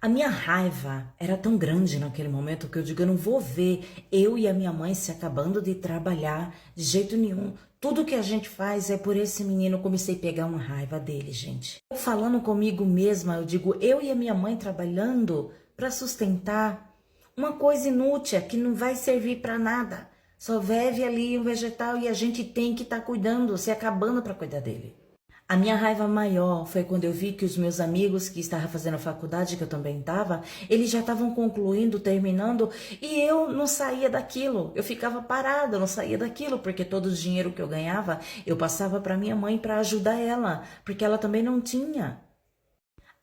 A minha raiva era tão grande naquele momento que eu digo, eu não vou ver eu e a minha mãe se acabando de trabalhar de jeito nenhum. Tudo que a gente faz é por esse menino. Eu comecei a pegar uma raiva dele, gente. Eu falando comigo mesma, eu digo, eu e a minha mãe trabalhando para sustentar uma coisa inútil que não vai servir para nada. Só vive ali um vegetal e a gente tem que estar cuidando, se acabando para cuidar dele. A minha raiva maior foi quando eu vi que os meus amigos que estavam fazendo a faculdade, que eu também estava, eles já estavam concluindo, terminando, e eu não saía daquilo. Eu ficava parada, eu não saía daquilo, porque todo o dinheiro que eu ganhava, eu passava para minha mãe para ajudar ela, porque ela também não tinha.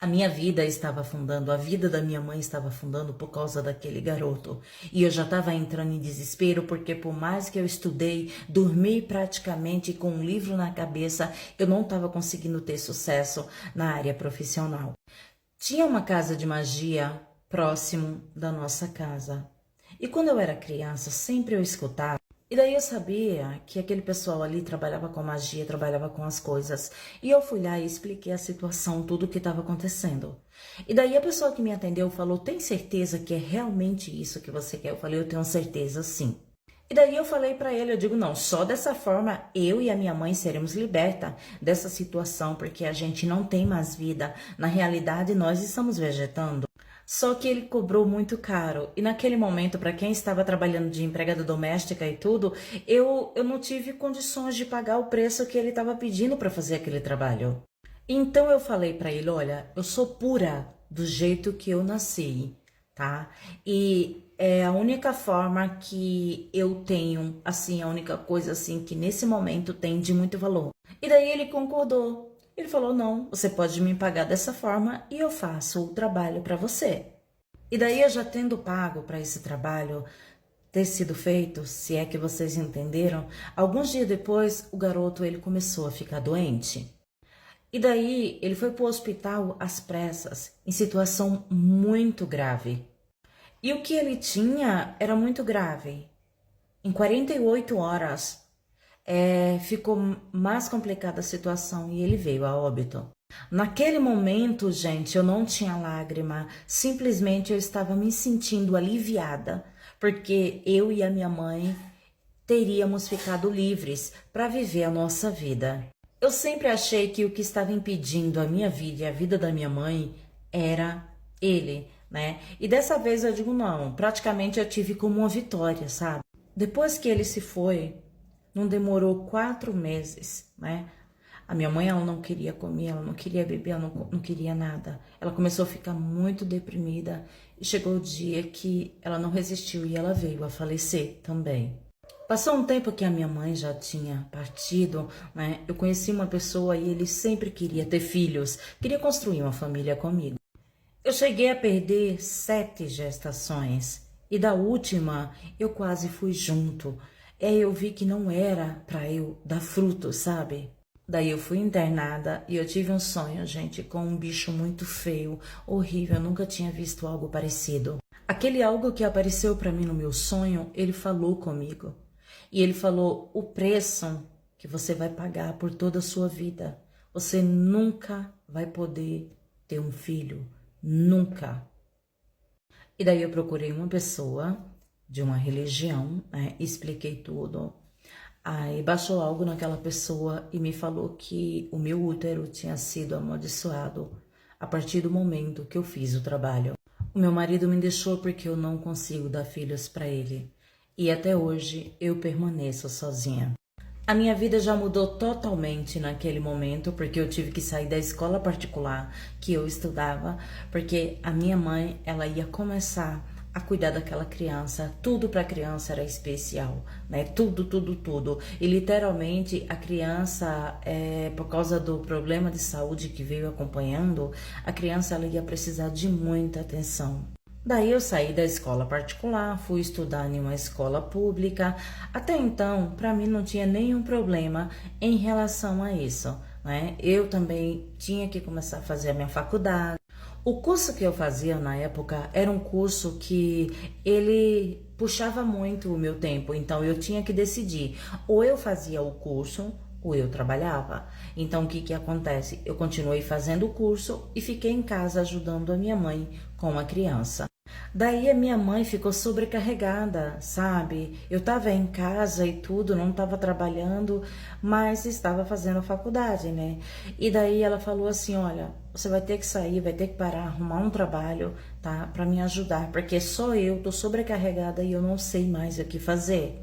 A minha vida estava afundando, a vida da minha mãe estava afundando por causa daquele garoto. E eu já estava entrando em desespero, porque por mais que eu estudei, dormi praticamente com um livro na cabeça, eu não estava conseguindo ter sucesso na área profissional. Tinha uma casa de magia próximo da nossa casa. E quando eu era criança, sempre eu escutava. E daí eu sabia que aquele pessoal ali trabalhava com magia, trabalhava com as coisas. E eu fui lá e expliquei a situação, tudo o que estava acontecendo. E daí a pessoa que me atendeu falou, tem certeza que é realmente isso que você quer? Eu falei, eu tenho certeza sim. E daí eu falei para ele, eu digo, não, só dessa forma eu e a minha mãe seremos libertas dessa situação, porque a gente não tem mais vida. Na realidade, nós estamos vegetando. Só que ele cobrou muito caro. E naquele momento, para quem estava trabalhando de empregada doméstica e tudo, eu não tive condições de pagar o preço que ele estava pedindo para fazer aquele trabalho. Então eu falei para ele, olha, eu sou pura do jeito que eu nasci, tá? E é a única forma que eu tenho, assim, a única coisa assim que nesse momento tem de muito valor. E daí ele concordou. Ele falou, não, você pode me pagar dessa forma e eu faço o trabalho para você. E daí eu já tendo pago para esse trabalho ter sido feito, se é que vocês entenderam, alguns dias depois o garoto ele começou a ficar doente. E daí ele foi para o hospital às pressas, em situação muito grave. E o que ele tinha era muito grave. Em 48 horas, ficou mais complicada a situação e ele veio a óbito. Naquele momento, gente, eu não tinha lágrima, simplesmente eu estava me sentindo aliviada, porque eu e a minha mãe teríamos ficado livres para viver a nossa vida. Eu sempre achei que o que estava impedindo a minha vida e a vida da minha mãe era ele, né? E dessa vez eu digo não, praticamente eu tive como uma vitória, sabe? Depois que ele se foi, não demorou 4 meses, né? A minha mãe, ela não queria comer, ela não queria beber, ela não queria nada. Ela começou a ficar muito deprimida e chegou o dia que ela não resistiu e ela veio a falecer também. Passou um tempo que a minha mãe já tinha partido, né? Eu conheci uma pessoa e ele sempre queria ter filhos, queria construir uma família comigo. Eu cheguei a perder 7 gestações e da última eu quase fui junto. Eu vi que não era para eu dar fruto, sabe? Daí eu fui internada e eu tive um sonho, gente, com um bicho muito feio, horrível, eu nunca tinha visto algo parecido. Aquele algo que apareceu para mim no meu sonho, ele falou comigo. E ele falou, o preço que você vai pagar por toda a sua vida. Você nunca vai poder ter um filho, nunca. E daí eu procurei uma pessoa de uma religião, né, expliquei tudo. Aí baixou algo naquela pessoa e me falou que o meu útero tinha sido amaldiçoado a partir do momento que eu fiz o trabalho. O meu marido me deixou porque eu não consigo dar filhos para ele. E até hoje eu permaneço sozinha. A minha vida já mudou totalmente naquele momento, porque eu tive que sair da escola particular que eu estudava, porque a minha mãe, ela ia começar a cuidar daquela criança, tudo para a criança era especial, né? Tudo, tudo, tudo. E literalmente a criança, por causa do problema de saúde que veio acompanhando, a criança ela ia precisar de muita atenção. Daí eu saí da escola particular, fui estudar em uma escola pública. Até então, para mim não tinha nenhum problema em relação a isso, né? Eu também tinha que começar a fazer a minha faculdade. O curso que eu fazia na época era um curso que ele puxava muito o meu tempo, então eu tinha que decidir, ou eu fazia o curso ou eu trabalhava. Então, o que que acontece? Eu continuei fazendo o curso e fiquei em casa ajudando a minha mãe com a criança. Daí a minha mãe ficou sobrecarregada, sabe? Eu estava em casa e tudo, não estava trabalhando, mas estava fazendo a faculdade, né? E daí ela falou assim, olha, você vai ter que sair, vai ter que parar, arrumar um trabalho, tá? Para me ajudar, porque só eu tô sobrecarregada e eu não sei mais o que fazer.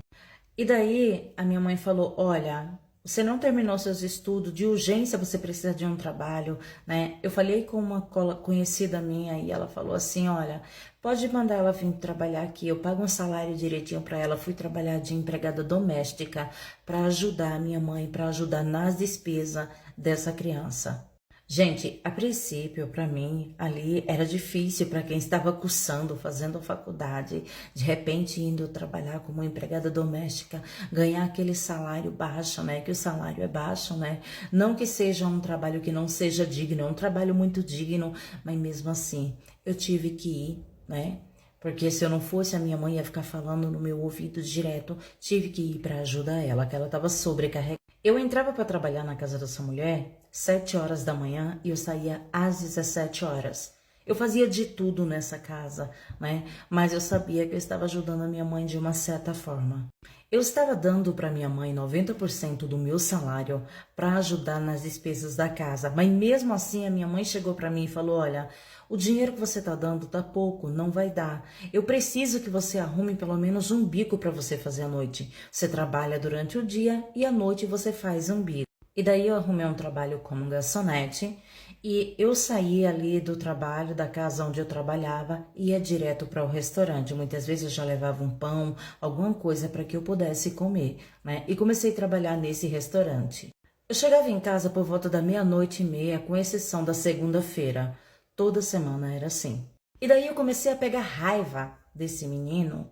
E daí a minha mãe falou, olha, você não terminou seus estudos, de urgência você precisa de um trabalho, né? Eu falei com uma conhecida minha e ela falou assim, olha, pode mandar ela vir trabalhar aqui, eu pago um salário direitinho para ela. Fui trabalhar de empregada doméstica para ajudar a minha mãe, para ajudar nas despesas dessa criança. Gente, a princípio, para mim, ali era difícil para quem estava cursando, fazendo faculdade, de repente indo trabalhar como empregada doméstica, ganhar aquele salário baixo, né? Que o salário é baixo, né? Não que seja um trabalho que não seja digno, é um trabalho muito digno, mas mesmo assim, eu tive que ir, né? Porque se eu não fosse, a minha mãe ia ficar falando no meu ouvido direto, tive que ir para ajudar ela, que ela estava sobrecarregada. Eu entrava para trabalhar na casa dessa mulher 7 horas da manhã e eu saía às 17 horas. Eu fazia de tudo nessa casa, né? Mas eu sabia que eu estava ajudando a minha mãe de uma certa forma. Eu estava dando para minha mãe 90% do meu salário para ajudar nas despesas da casa. Mas mesmo assim, a minha mãe chegou para mim e falou, olha, o dinheiro que você está dando tá pouco, não vai dar. Eu preciso que você arrume pelo menos um bico para você fazer à noite. Você trabalha durante o dia e à noite você faz um bico. E daí eu arrumei um trabalho como garçonete e eu saía ali do trabalho, da casa onde eu trabalhava, e ia direto para o restaurante. Muitas vezes eu já levava um pão, alguma coisa para que eu pudesse comer, né? E comecei a trabalhar nesse restaurante. Eu chegava em casa por volta da 00:30, com exceção da segunda-feira. Toda semana era assim. E daí eu comecei a pegar raiva desse menino,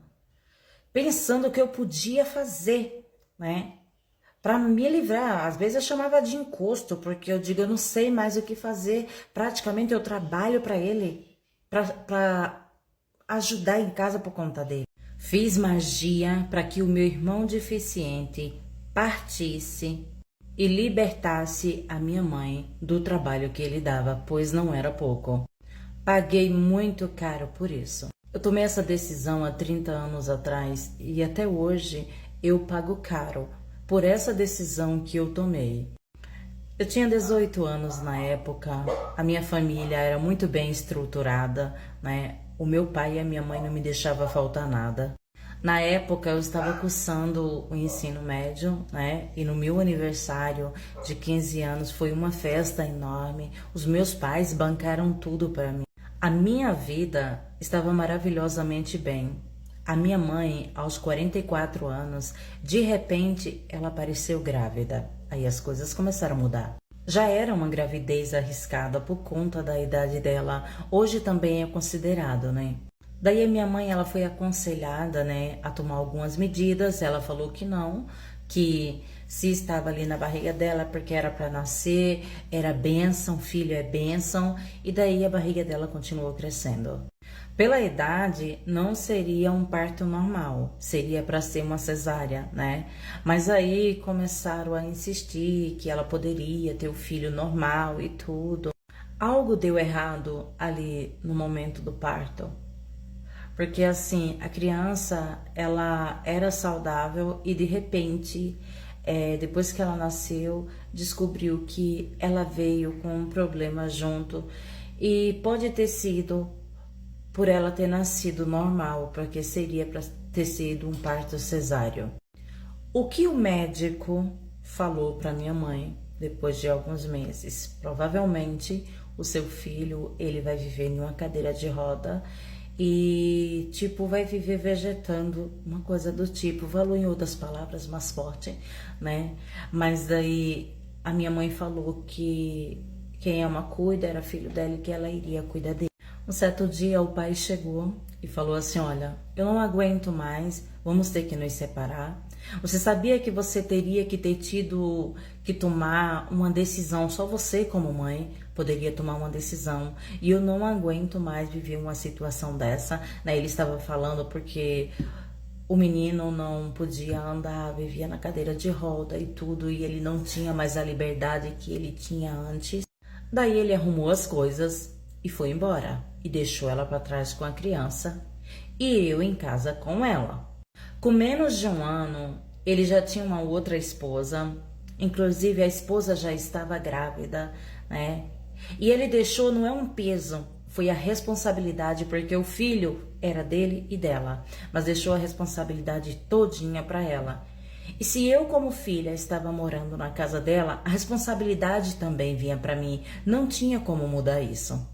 pensando o que eu podia fazer, né? Para me livrar. Às vezes eu chamava de encosto, porque eu digo, eu não sei mais o que fazer. Praticamente eu trabalho para ele, para ajudar em casa por conta dele. Fiz magia para que o meu irmão deficiente partisse e libertasse a minha mãe do trabalho que ele dava, pois não era pouco. Paguei muito caro por isso. Eu tomei essa decisão há 30 anos atrás e até hoje eu pago caro por essa decisão que eu tomei. Eu tinha 18 anos na época, a minha família era muito bem estruturada, né? O meu pai e a minha mãe não me deixavam faltar nada. Na época eu estava cursando o ensino médio, né? E no meu aniversário de 15 anos foi uma festa enorme. Os meus pais bancaram tudo para mim. A minha vida estava maravilhosamente bem. A minha mãe, aos 44 anos, de repente, ela apareceu grávida. Aí as coisas começaram a mudar. Já era uma gravidez arriscada por conta da idade dela. Hoje também é considerado, né? Daí a minha mãe, ela foi aconselhada, né, a tomar algumas medidas. Ela falou que não, que se estava ali na barriga dela porque era para nascer, era bênção, filho é bênção. E daí a barriga dela continuou crescendo. Pela idade, não seria um parto normal, seria para ser uma cesárea, né? Mas aí começaram a insistir que ela poderia ter o filho normal e tudo. Algo deu errado ali no momento do parto. Porque assim, a criança, ela era saudável e de repente, depois que ela nasceu, descobriu que ela veio com um problema junto. E pode ter sido por ela ter nascido normal, porque seria para ter sido um parto cesáreo. O que o médico falou para minha mãe depois de alguns meses? Provavelmente o seu filho, ele vai viver em uma cadeira de roda e tipo vai viver vegetando, uma coisa do tipo, falou em outras palavras mais forte, né? Mas daí a minha mãe falou que quem ama cuida, era filho dela e que ela iria cuidar dele. Um certo dia o pai chegou e falou assim, olha, eu não aguento mais, vamos ter que nos separar. Você sabia que você teria que ter tido que tomar uma decisão, só você como mãe poderia tomar uma decisão. E eu não aguento mais viver uma situação dessa, né? Ele estava falando porque O menino não podia andar, vivia na cadeira de roda e tudo, e ele não tinha mais a liberdade que ele tinha antes. Daí ele arrumou as coisas e foi embora, e deixou ela para trás com a criança, e eu em casa com ela. Com menos de um ano, ele já tinha uma outra esposa, inclusive a esposa já estava grávida, né? E ele deixou, não é um peso, foi a responsabilidade, porque o filho era dele e dela, mas deixou a responsabilidade todinha para ela. E se eu, como filha, estava morando na casa dela, a responsabilidade também vinha para mim. Não tinha como mudar isso.